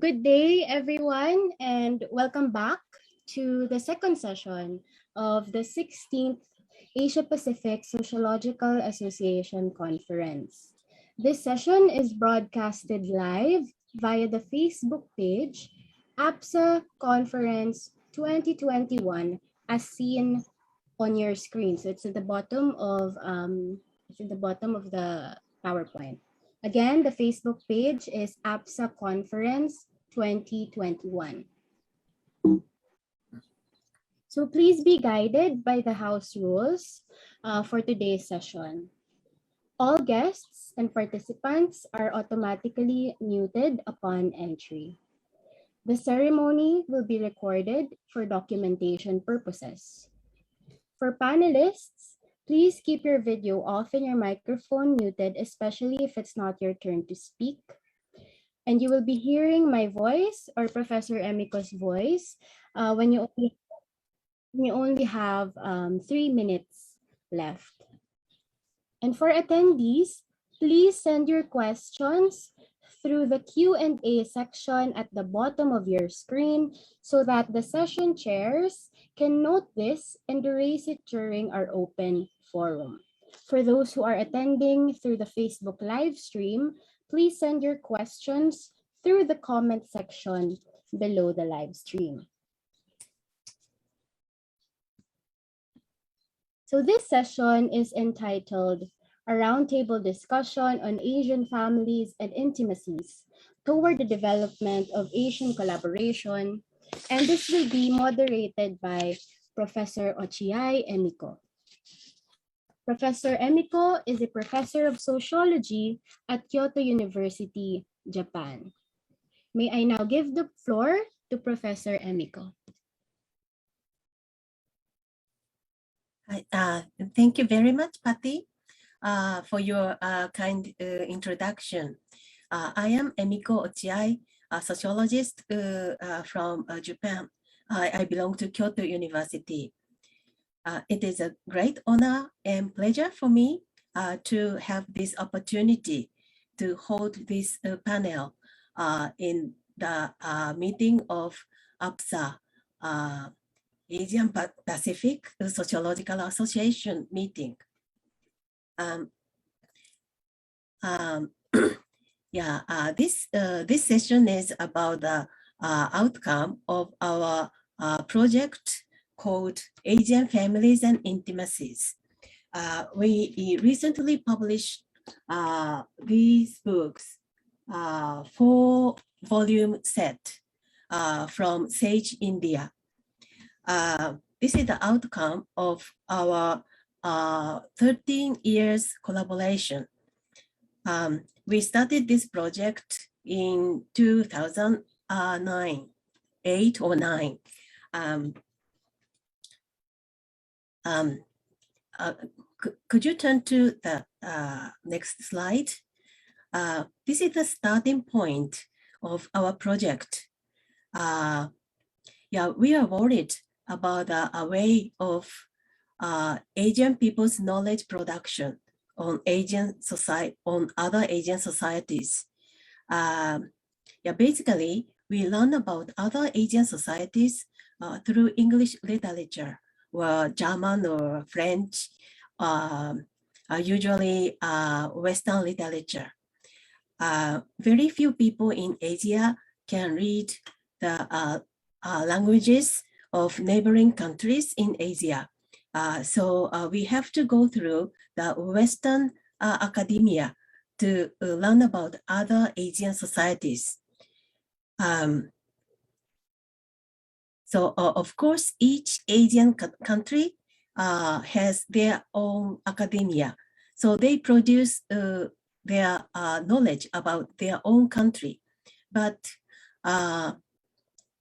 Good day, everyone, and welcome back to the second session of the 16th Asia Pacific Sociological Association Conference. This session is broadcasted live via the Facebook page APSA Conference 2021 as seen on your screen. So it's at the bottom of the PowerPoint. Again, the Facebook page is APSA Conference 2021. So please be guided by the house rules for today's session. All guests and participants are automatically muted upon entry. The ceremony will be recorded for documentation purposes. For panelists, please keep your video off and your microphone muted, especially if it's not your turn to speak. And you will be hearing my voice or Professor Emiko's voice when you only have 3 minutes left. And for attendees, please send your questions through the Q&A section at the bottom of your screen so that the session chairs can note this and erase it during our open forum. For those who are attending through the Facebook live stream, please send your questions through the comment section below the live stream. So this session is entitled A Roundtable Discussion on Asian Families and Intimacies Toward the Development of Asian Collaboration, and this will be moderated by Professor Ochiai Emiko. Professor Emiko is a professor of sociology at Kyoto University, Japan. May I now give the floor to Professor Emiko. Thank you very much, Patty, for your kind introduction. I am Emiko Ochiai, a sociologist from Japan. I belong to Kyoto University. It is a great honor and pleasure for me to have this opportunity to hold this panel in the meeting of APSA, Asian Pacific Sociological Association meeting. This session is about the outcome of our project called Asian Families and Intimacies. We recently published these books, 4-volume set from Sage, India. This is the outcome of our 13 years collaboration. We started this project in 2009, 8 or 9. Could you turn to the next slide? This is the starting point of our project. We are worried about a way of Asian people's knowledge production on other Asian societies. Basically, we learn about other Asian societies through English literature, or German or French, usually Western literature. Very few people in Asia can read the languages of neighboring countries in Asia. So we have to go through the Western academia to learn about other Asian societies. So of course, each Asian country has their own academia. So they produce their knowledge about their own country. But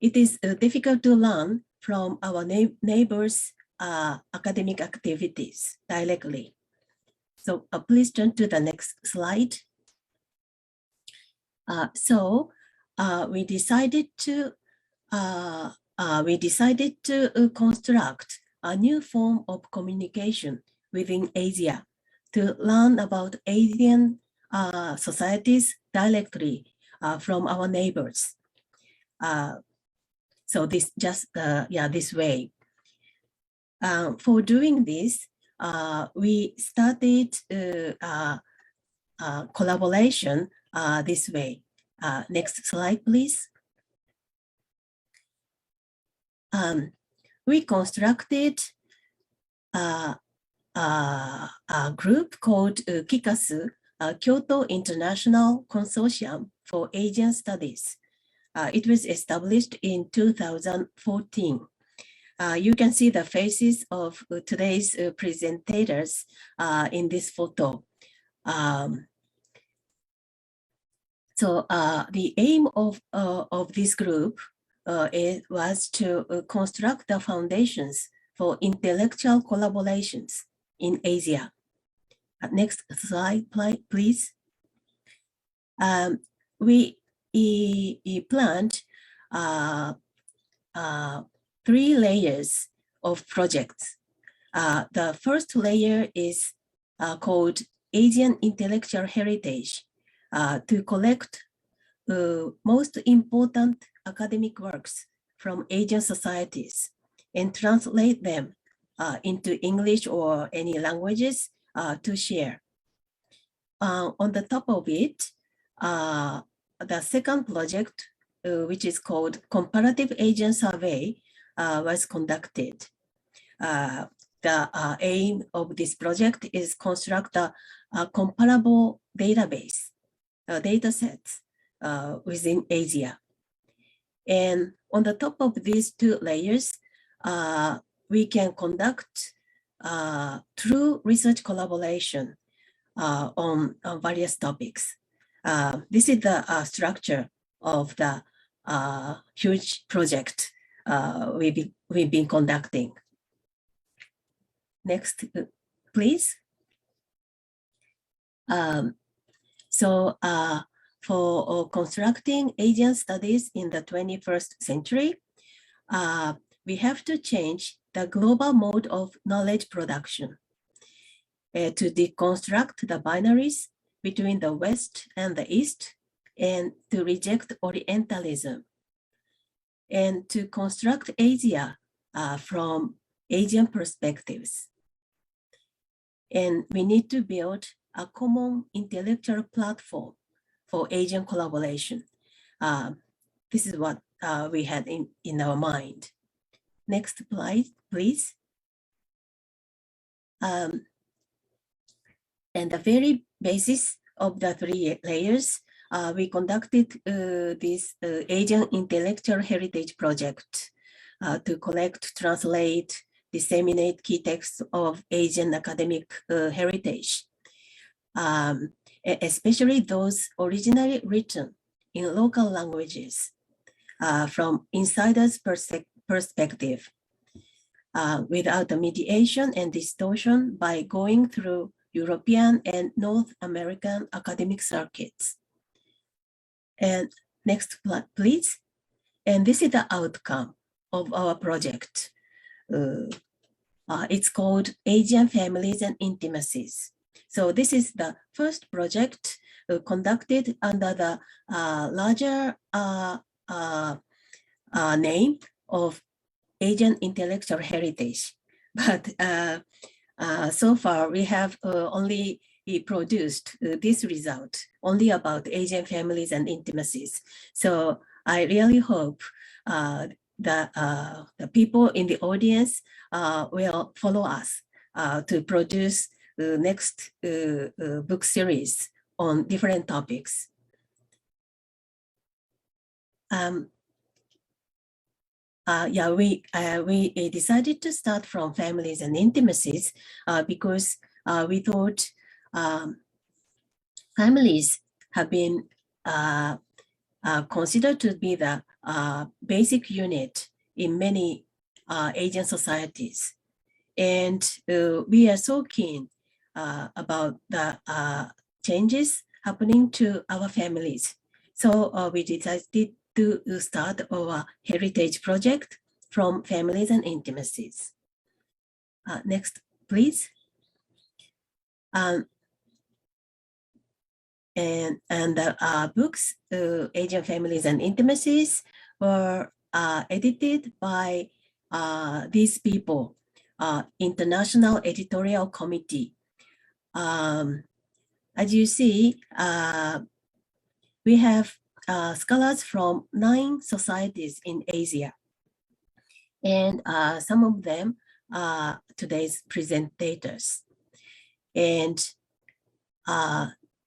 it is difficult to learn from our neighbors' academic activities directly. So please turn to the next slide. We decided to construct a new form of communication within Asia to learn about Asian societies directly from our neighbors. So this just, this way. For doing this, we started collaboration this way. Next slide, please. We constructed a group called KIKASU, Kyoto International Consortium for Asian Studies. It was established in 2014. You can see the faces of today's presentators in this photo. So the aim of this group was to construct the foundations for intellectual collaborations in Asia. Next slide, please. We planned 3 layers of projects. The first layer is called Asian Intellectual Heritage, to collect most important academic works from Asian societies and translate them into English or any languages to share. On the top of it, the second project, which is called Comparative Asian Survey, was conducted. The aim of this project is construct a comparable database, data sets within Asia. And on the top of these 2 layers, we can conduct true research collaboration on various topics. This is the structure of the huge project we've been conducting. Next, please. So for constructing Asian studies in the 21st century, we have to change the global mode of knowledge production to deconstruct the binaries between the West and the East, and to reject Orientalism, and to construct Asia from Asian perspectives. And we need to build a common intellectual platform for Asian collaboration. This is what we had in our mind. Next slide, please. And the very basis of the 3 layers, we conducted this Asian Intellectual Heritage Project to collect, translate, disseminate key texts of Asian academic heritage, especially those originally written in local languages from insiders' perspective, without the mediation and distortion, by going through European and North American academic circuits. And next, please. And this is the outcome of our project. It's called Asian Families and Intimacies. So this is the first project conducted under the larger name of Asian Intellectual Heritage. But so far we have only produced this result, only about Asian families and intimacies. So I really hope that the people in the audience will follow us to produce the next book series on different topics. We decided to start from families and intimacies because we thought families have been considered to be the basic unit in many Asian societies. And we are so keen about the changes happening to our families. So we decided to start our heritage project from families and intimacies. Next, please. And the books, Asian Families and Intimacies, were edited by these people, International Editorial Committee. As you see, we have scholars from 9 societies in Asia. And some of them are today's presentators. And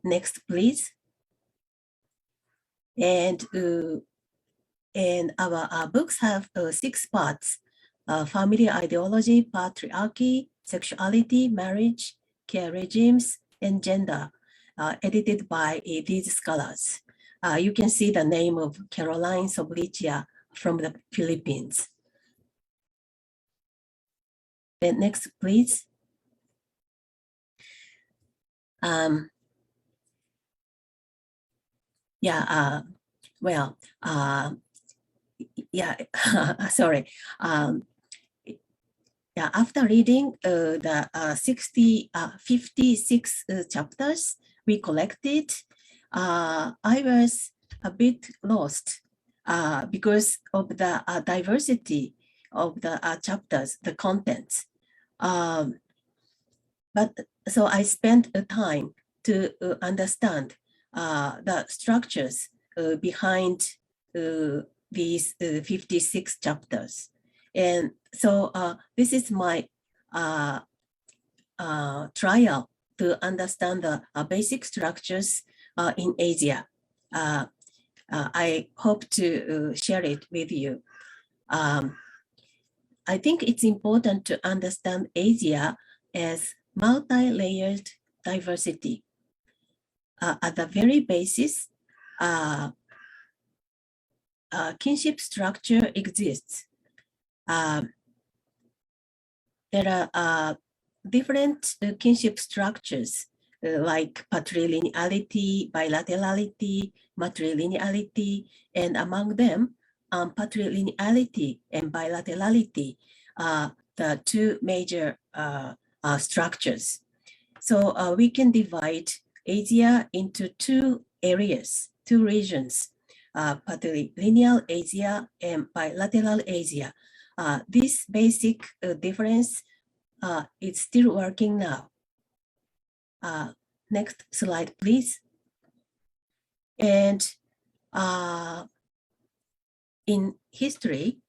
next, please. And our books have 6 parts: family ideology, patriarchy, sexuality, marriage, care regimes, and gender, edited by these scholars. You can see the name of Caroline Soblicia from the Philippines. And next, please. Sorry. After reading the 56 chapters we collected, I was a bit lost because of the diversity of the chapters, the contents. But so I spent time to understand the structures behind these 56 chapters. And so this is my trial to understand the basic structures in Asia. I hope to share it with you. I think it's important to understand Asia as multi-layered diversity. At the very basis, kinship structure exists. There are different kinship structures like patrilineality, bilaterality, matrilineality, and among them, patrilineality and bilaterality are the 2 major structures. So we can divide Asia into 2 areas, 2 regions, patrilineal Asia and bilateral Asia. This basic difference is still working now. Next slide, please. And in history,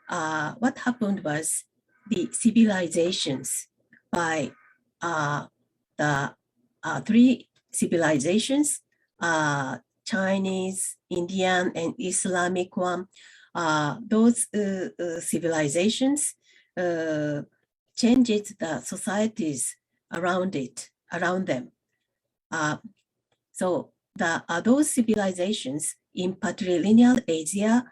what happened was the civilizations by the 3 civilizations, Chinese, Indian, and Islamic one. Those civilizations changed the societies around them. So those civilizations in patrilineal Asia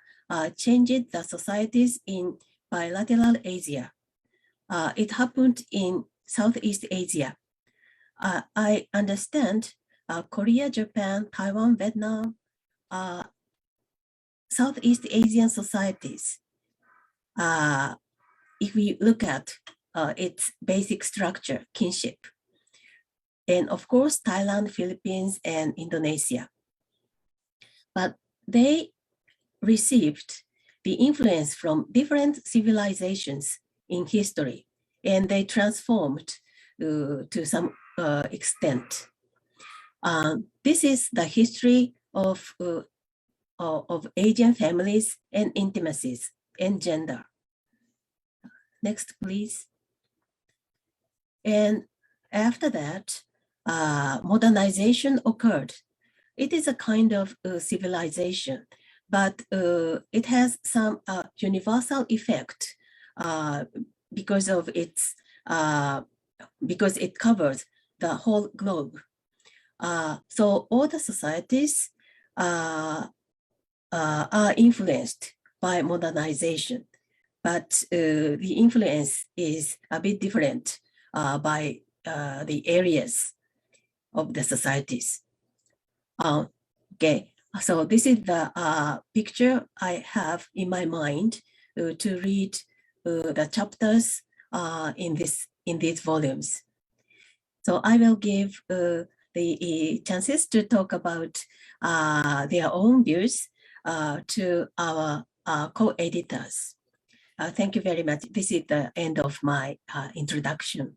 changed the societies in bilateral Asia. It happened in Southeast Asia. I understand Korea, Japan, Taiwan, Vietnam, Southeast Asian societies. If we look at its basic structure, kinship, and of course, Thailand, Philippines, and Indonesia. But they received the influence from different civilizations in history, and they transformed to some extent. This is the history of Asian families and intimacies and gender. Next, please. And after that, modernization occurred. It is a kind of civilization, but it has some universal effect because of its because it covers the whole globe. So all the societies are influenced by modernization, but the influence is a bit different by the areas of the societies. Okay, so this is the picture I have in my mind to read the chapters in these volumes. So I will give the chances to talk about their own views to our co-editors. Thank you very much. This is the end of my introduction.